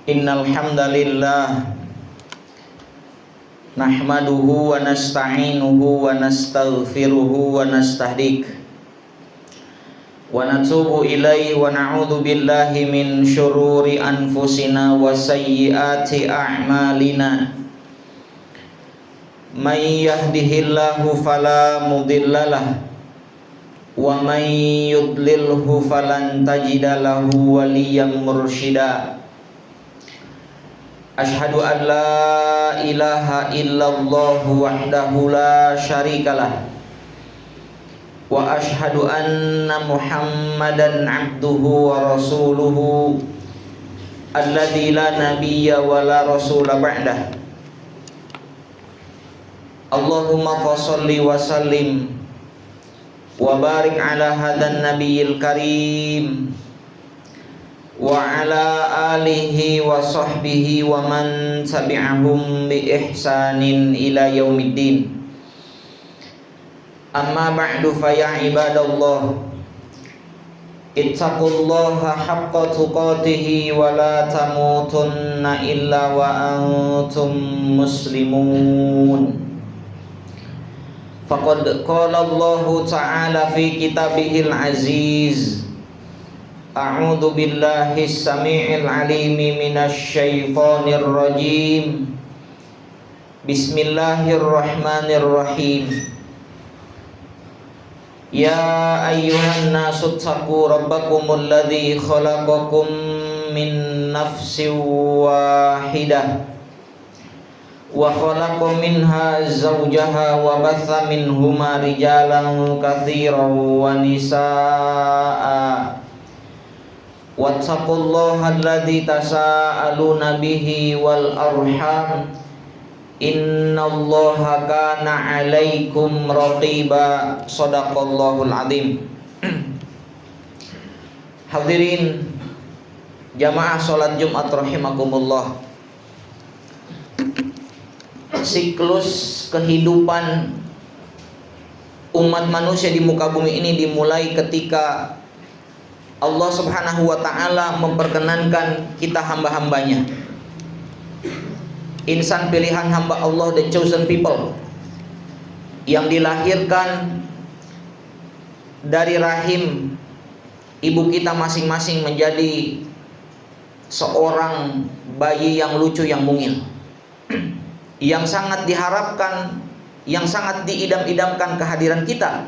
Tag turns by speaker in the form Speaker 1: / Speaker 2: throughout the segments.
Speaker 1: Innal hamdalillah nahmaduhu wa nasta'inuhu wa nastaghfiruhu wa nastahdik wa natubu ilaihi wa na'udzu billahi min syururi anfusina wa sayyiati a'malina. May yahdihillahu fala mudhillalah wa may yudlilhu falan tajida lahu waliyyan mursyida. Asyhadu an la ilaha illallah wahdahu la syarikalah wa asyhadu anna Muhammadan abduhu wa rasuluhu alladzi la nabiyya wa la rasula ba'dah. Allahumma fasholli wa sallim wa barik ala hadan nabiyil karim wa ala alihi wa sahbihi wa man tabi'ahum bi ihsanin ila yaumiddin. Amma ba'du fa ya ibadallah, ittaqullaha haqqa tuqatih wa la tamutunna illa wa antum muslimun. Faqad qala Allah ta'ala fi kitabihil aziz, a'udzu billahis samii'il 'aliim minasy syaithaanir rajiim. Bismillahirrahmanirrahim. Ya ayyuhan nasu taqu rabbakumul ladzi khalaqakum min nafsin wahidah wa khalaqa minha zawjaha wa batha minhuma rijalan katsiran wa nisaa. Wattaqullaha alladzi tasaaluna bihi wal arham, innallaha kana 'alaikum raqiba. Shadaqallahul azim. Hadirin jamaah salat Jumat rahimakumullah. Siklus kehidupan umat manusia di muka bumi ini dimulai ketika Allah subhanahu wa ta'ala memperkenankan kita hamba-hambanya, insan pilihan hamba Allah, the chosen people, yang dilahirkan dari rahim ibu kita masing-masing menjadi seorang bayi yang lucu, yang mungil, yang sangat diharapkan, yang sangat diidam-idamkan kehadiran kita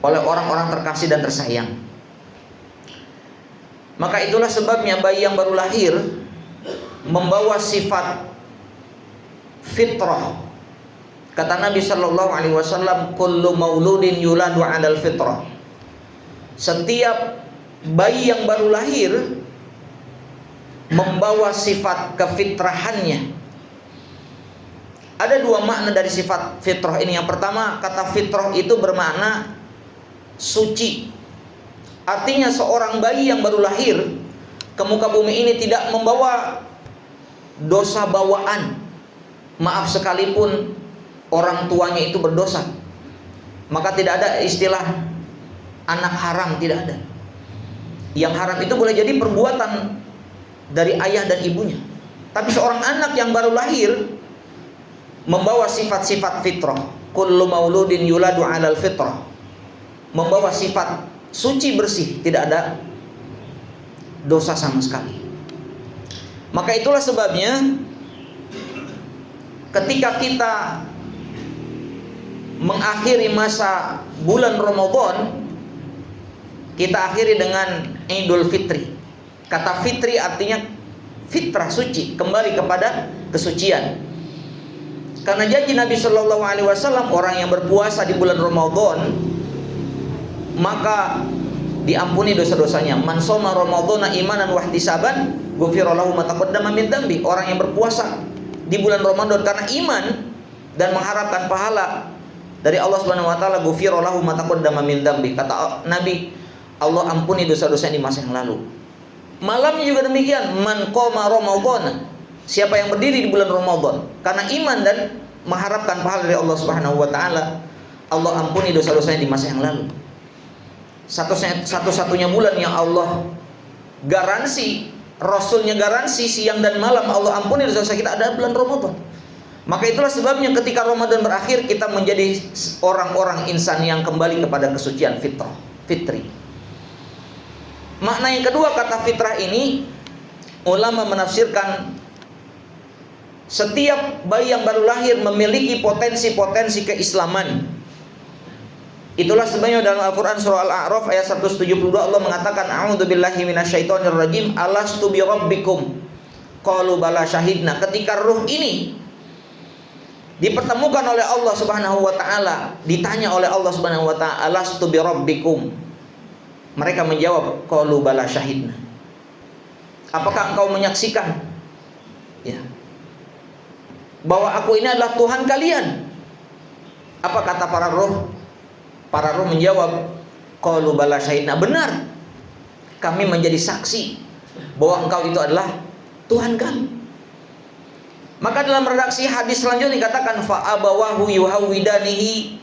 Speaker 1: oleh orang-orang terkasih dan tersayang. Maka itulah sebabnya bayi yang baru lahir membawa sifat fitrah. Kata Nabi sallallahu alaihi wasallam, kullu mauludin yuladu 'alal fitrah. Setiap bayi yang baru lahir membawa sifat kefitrahannya. Ada dua makna dari sifat fitrah ini. Yang pertama, kata fitrah itu bermakna suci. Artinya seorang bayi yang baru lahir ke muka bumi ini tidak membawa dosa bawaan. Maaf, sekalipun orang tuanya itu berdosa, maka tidak ada istilah anak haram, tidak ada. Yang haram itu boleh jadi perbuatan dari ayah dan ibunya. Tapi seorang anak yang baru lahir membawa sifat-sifat fitrah. Kullu mauludin yuladu 'alal fitrah. Membawa sifat suci, bersih, tidak ada dosa sama sekali. Maka itulah sebabnya ketika kita mengakhiri masa bulan Ramadan, kita akhiri dengan Idul Fitri. Kata fitri artinya fitrah, suci, kembali kepada kesucian. Karena janji Nabi Shallallahu Alaihi Wasallam, orang yang berpuasa di bulan Ramadan maka diampuni dosa-dosanya. Man shoma ramadhana imanan wa ihtisaban ghufira lahu ma taqaddama min dzambi. Orang yang berpuasa di bulan Ramadan karena iman dan mengharapkan pahala dari Allah Subhanahu wa taala, ghufira lahu ma taqaddama min dzambi. Kata Nabi, Allah ampuni dosa-dosa di masa yang lalu. Malamnya juga demikian, man qoma ramadhana. Siapa yang berdiri di bulan Ramadan karena iman dan mengharapkan pahala dari Allah Subhanahu wa taala, Allah ampuni dosa-dosanya di masa yang lalu. Satu-satunya bulan yang Allah garansi Rasulnya garansi siang dan malam Allah ampuni dosa kita ada bulan Ramadan. Maka itulah sebabnya ketika Ramadan berakhir kita menjadi orang-orang insan yang kembali kepada kesucian fitri. Makna yang kedua kata fitrah ini, ulama menafsirkan setiap bayi yang baru lahir memiliki potensi-potensi keislaman. Itulah sebenarnya dalam Al-Quran surah Al-A'raf ayat 172 Allah mengatakan a'udzubillahi minasyaitonirrajim alastu birabbikum qalu bala syahidna. Ketika ruh ini dipertemukan oleh Allah Subhanahu wa taala, ditanya oleh Allah Subhanahu wa taala alastu birabbikum, mereka menjawab qalu bala syahidna. Apakah engkau menyaksikan ya bahwa aku ini adalah Tuhan kalian? Apa kata para ruh? Para ruh menjawab qalu bala syahidna, benar, kami menjadi saksi bahwa engkau itu adalah Tuhan kami. Maka dalam redaksi hadis selanjutnya dikatakan fa abawahu yuhawidanihi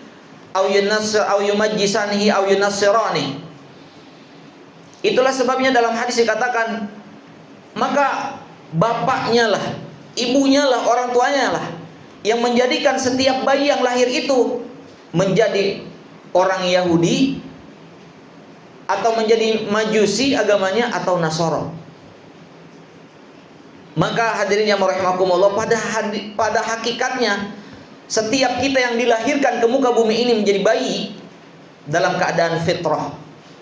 Speaker 1: aw yunassir aw yumajjisanihi aw yunassirani. Itulah sebabnya dalam hadis dikatakan maka bapaknya lah, ibunya lah, orang tuanya lah yang menjadikan setiap bayi yang lahir itu menjadi orang Yahudi atau menjadi Majusi agamanya atau Nasoro. Maka hadirin yang rahimakumullah, pada hakikatnya setiap kita yang dilahirkan ke muka bumi ini menjadi bayi dalam keadaan fitrah,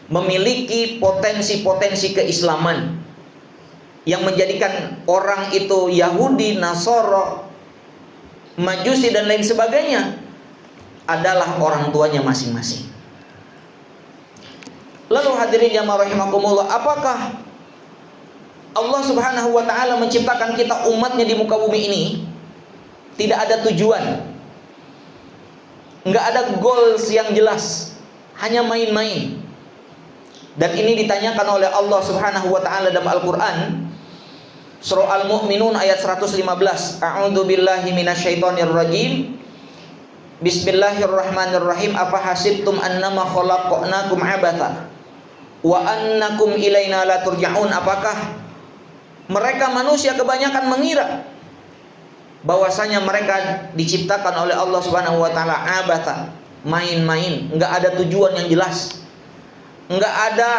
Speaker 1: memiliki potensi-potensi keislaman yang menjadikan orang itu Yahudi, Nasoro, Majusi dan lain sebagainya adalah orang tuanya masing-masing. Lalu hadirin yang rahimakumullah, apakah Allah Subhanahu wa taala menciptakan kita umatnya di muka bumi ini tidak ada tujuan, enggak ada goals yang jelas, hanya main-main? Dan ini ditanyakan oleh Allah Subhanahu wa taala dalam Al-Qur'an surah Al-Mu'minun ayat 115. A'udzu billahi minasyaitonir rajim. Bismillahirrahmanirrahim. Apa hasibtum annama khalaqnakum abatha wa annakum ilaina la turja'un. Apakah mereka manusia kebanyakan mengira bahwasanya mereka diciptakan oleh Allah Subhanahu wa taala abatha, main-main, enggak ada tujuan yang jelas, enggak ada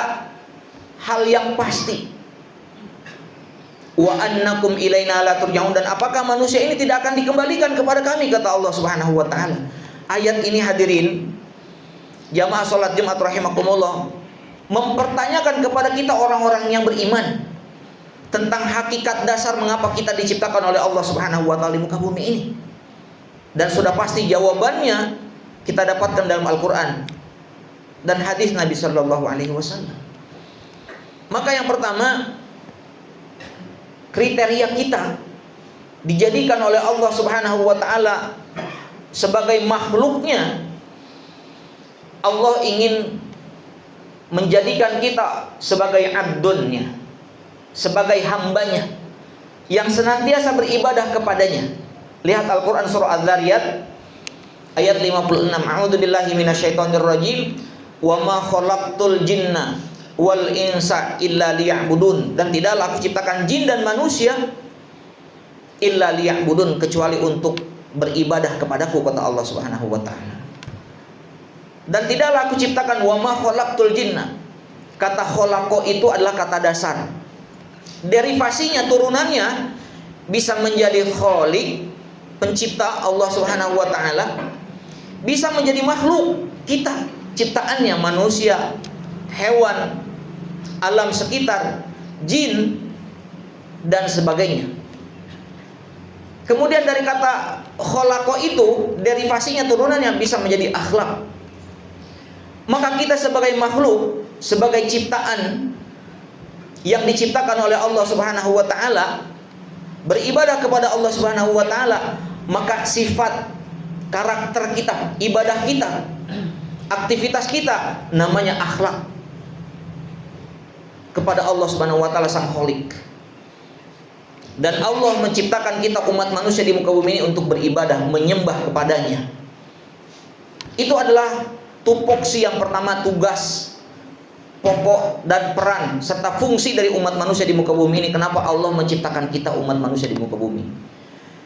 Speaker 1: hal yang pasti. Wa annakum ilaina la turja'un, dan apakah manusia ini tidak akan dikembalikan kepada kami, kata Allah Subhanahu wa taala. Ayat ini hadirin jamaah salat Jumat rahimakumullah mempertanyakan kepada kita orang-orang yang beriman tentang hakikat dasar mengapa kita diciptakan oleh Allah Subhanahu wa taala di muka bumi ini. Dan sudah pasti jawabannya kita dapatkan dalam Al-Qur'an dan hadis Nabi sallallahu alaihi wasallam. Maka yang pertama, kriteria kita dijadikan oleh Allah Subhanahu wa taala sebagai makhluknya. Allah ingin menjadikan kita sebagai abdunnya, sebagai hambanya yang senantiasa beribadah kepadanya. Lihat Al-Qur'an surah Az-Zariyat ayat 56. A'udzubillahi minasyaitonirrajim. Wa ma khalaqtul jinna wal insa illa liya'budun. Dan tidaklah aku ciptakan jin dan manusia illa liya'budun, kecuali untuk beribadah kepadaku, kata Allah Subhanahu wa taala. Dan tidaklah aku ciptakan wa ma khalaqtul jinna. Kata khalaqa itu adalah kata dasar. Derivasinya, turunannya bisa menjadi khaliq, pencipta Allah Subhanahu wa taala, bisa menjadi makhluk kita, ciptaannya manusia, hewan, alam sekitar, jin dan sebagainya. Kemudian dari kata khalaqa itu derivasinya, turunannya bisa menjadi akhlak. Maka kita sebagai makhluk, sebagai ciptaan yang diciptakan oleh Allah Subhanahu wa taala, beribadah kepada Allah Subhanahu wa taala, maka sifat, karakter kita, ibadah kita, aktivitas kita namanya akhlak kepada Allah Subhanahu wa taala sang Khaliq. Dan Allah menciptakan kita umat manusia di muka bumi ini untuk beribadah, menyembah kepadanya. Itu adalah tupoksi yang pertama, tugas pokok dan peran serta fungsi dari umat manusia di muka bumi ini. Kenapa Allah menciptakan kita umat manusia di muka bumi?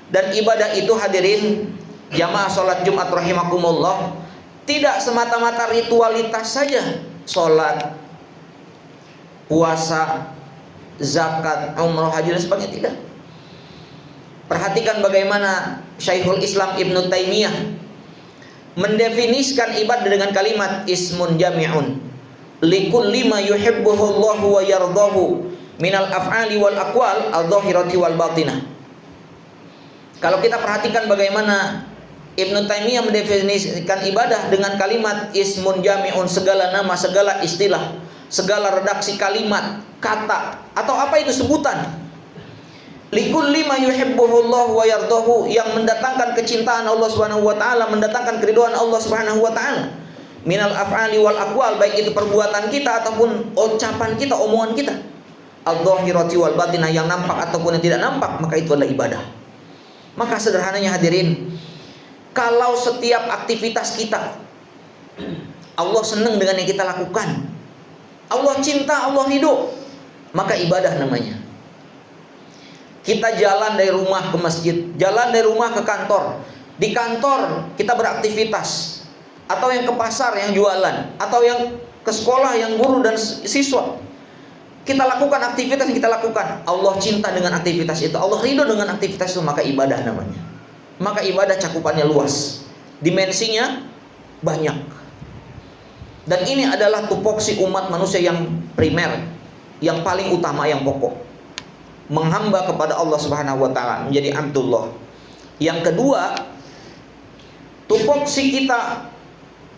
Speaker 1: Dan ibadah itu hadirin jamaah sholat Jumat rahimakumullah, tidak semata-mata ritualitas saja. Sholat, puasa, zakat, umrah, haji dan sebagainya, tidak. Perhatikan bagaimana Syekhul Islam Ibnu Taimiyah mendefinisikan ibadah dengan kalimat ismun jami'un likulli ma yuhibbuhu Allah wa yardahu minal af'ali wal aqwal adh-dhahirati wal batinah. Kalau kita perhatikan bagaimana Ibnu Taimiyah mendefinisikan ibadah dengan kalimat ismun jami'un, segala nama, segala istilah, segala redaksi kalimat, kata atau apa itu sebutan. Likulli ma yuhibbuhu Allah wa yardahu, yang mendatangkan kecintaan Allah Subhanahu wa taala, mendatangkan keridhaan Allah Subhanahu wa taala. Minal af'ali wal aqwal, baik itu perbuatan kita ataupun ucapan kita, omongan kita. Adh-dhahirati wal batinah, yang nampak ataupun yang tidak nampak, maka itu adalah ibadah. Maka sederhananya hadirin, kalau setiap aktivitas kita Allah senang dengan yang kita lakukan, Allah cinta, Allah ridho, maka ibadah namanya. Kita jalan dari rumah ke masjid, jalan dari rumah ke kantor, di kantor kita beraktivitas, atau yang ke pasar yang jualan, atau yang ke sekolah yang guru dan siswa, kita lakukan aktivitas yang kita lakukan, Allah cinta dengan aktivitas itu, Allah ridho dengan aktivitas itu, maka ibadah namanya. Maka ibadah cakupannya luas, dimensinya banyak. Dan ini adalah tupoksi umat manusia yang primer, yang paling utama, yang pokok, menghamba kepada Allah Subhanahu wa taala, menjadi abdullah. Yang kedua, tupoksi kita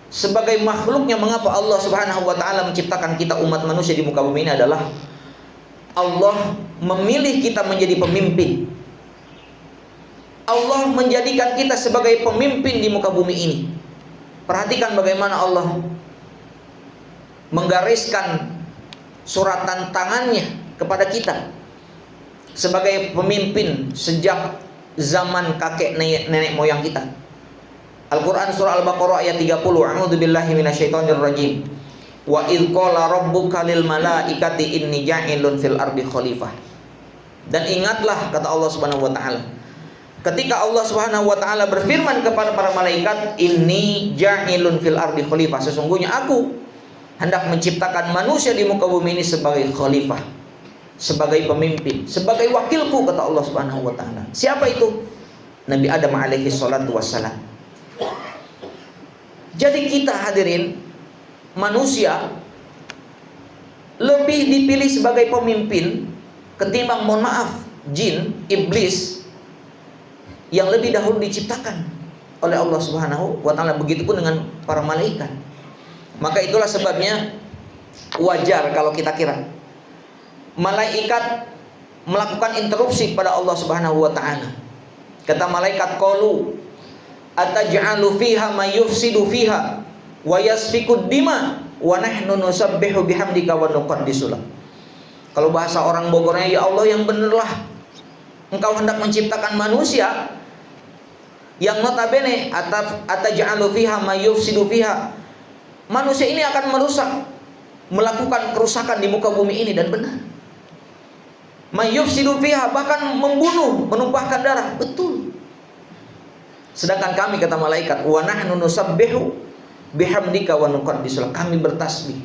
Speaker 1: sebagai makhluknya, mengapa Allah Subhanahu wa taala menciptakan kita umat manusia di muka bumi ini adalah Allah memilih kita menjadi pemimpin. Allah menjadikan kita sebagai pemimpin di muka bumi ini. Perhatikan bagaimana Allah menggariskan suratan tangannya kepada kita sebagai pemimpin sejak zaman kakek nenek moyang kita. Al-Quran surah Al-Baqarah ayat 30. A'udzubillahi minasyaitonir rajim. Wa idz qala rabbuka lil malaikati inni ja'ilun fil ardi khalifah. Dan ingatlah, kata Allah Subhanahu wa taala, ketika Allah Subhanahu wa taala berfirman kepada para malaikat, inni ja'ilun fil ardi khalifah, sesungguhnya aku hendak menciptakan manusia di muka bumi ini sebagai khalifah, sebagai pemimpin, sebagai wakilku, kata Allah Subhanahu wa taala. Siapa itu? Nabi Adam alaihi salatu wassalam. Jadi kita hadirin, manusia lebih dipilih sebagai pemimpin ketimbang, mohon maaf, jin, iblis yang lebih dahulu diciptakan oleh Allah Subhanahu wa taala. Begitupun dengan para malaikat. Maka itulah sebabnya wajar kalau kita kira malaikat melakukan interupsi pada Allah Subhanahu wa taala. Kata malaikat, qalu ataj'alu fiha may yufsidu fiha wa yasfikud dima wa nahnu nusabbihu bihamdika wa nuqaddisu lak. Kalau bahasa orang Bogornya, ya Allah, yang benerlah Engkau hendak menciptakan manusia yang notabene ataj'alu fiha may yufsidu fiha, manusia ini akan merusak, melakukan kerusakan di muka bumi ini. Dan benar, may yufsidu fiha, bahkan membunuh, menumpahkan darah, betul. Sedangkan kami, kata malaikat, wa nahnu nusabbihu bihamdika wa nuqaddisu lak, kami bertasbih,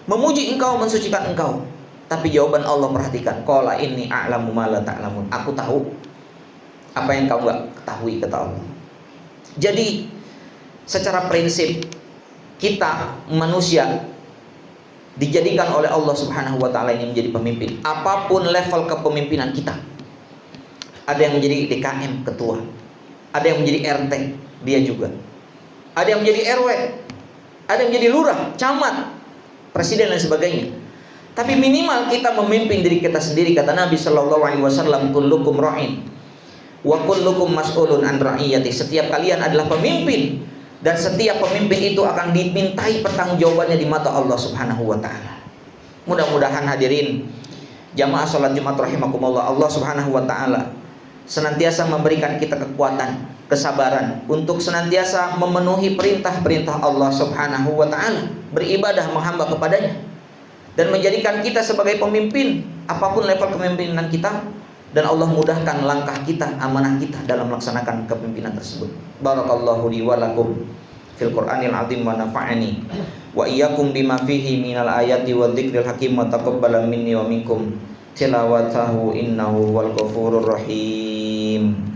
Speaker 1: memuji Engkau, mensucikan Engkau. Tapi jawaban Allah, perhatikan, qala inni a'lamu ma la ta'lamun, aku tahu apa yang kau enggak ketahui, kata Allah. Jadi secara prinsip kita manusia dijadikan oleh Allah Subhanahu wa taala ini menjadi pemimpin. Apapun level kepemimpinan kita. Ada yang menjadi DKM ketua, ada yang menjadi RT, dia juga. Ada yang menjadi RW, ada yang menjadi lurah, camat, presiden dan sebagainya. Tapi minimal kita memimpin diri kita sendiri. Kata Nabi sallallahu alaihi wasallam, kullukum ra'in wa kullukum mas'ulun an ra'iyati. Setiap kalian adalah pemimpin, dan setiap pemimpin itu akan dimintai pertanggungjawabannya di mata Allah Subhanahu wa taala. Mudah-mudahan hadirin jamaah salat Jumat rahimakumullah, Allah Subhanahu wa taala senantiasa memberikan kita kekuatan, kesabaran untuk senantiasa memenuhi perintah-perintah Allah Subhanahu wa taala, beribadah, menghamba kepadanya. dan menjadikan kita sebagai pemimpin apapun level kepemimpinan kita, dan Allah mudahkan langkah kita, amanah kita dalam melaksanakan kepemimpinan tersebut. Barakallahu li wa lakum fil Qur'anil azim wa nafa'ani wa iyyakum bima fihi minal ayati wa dzikril hakim wa taqabbala minni wa minkum tilawatahu innahu wal ghafurur rahim.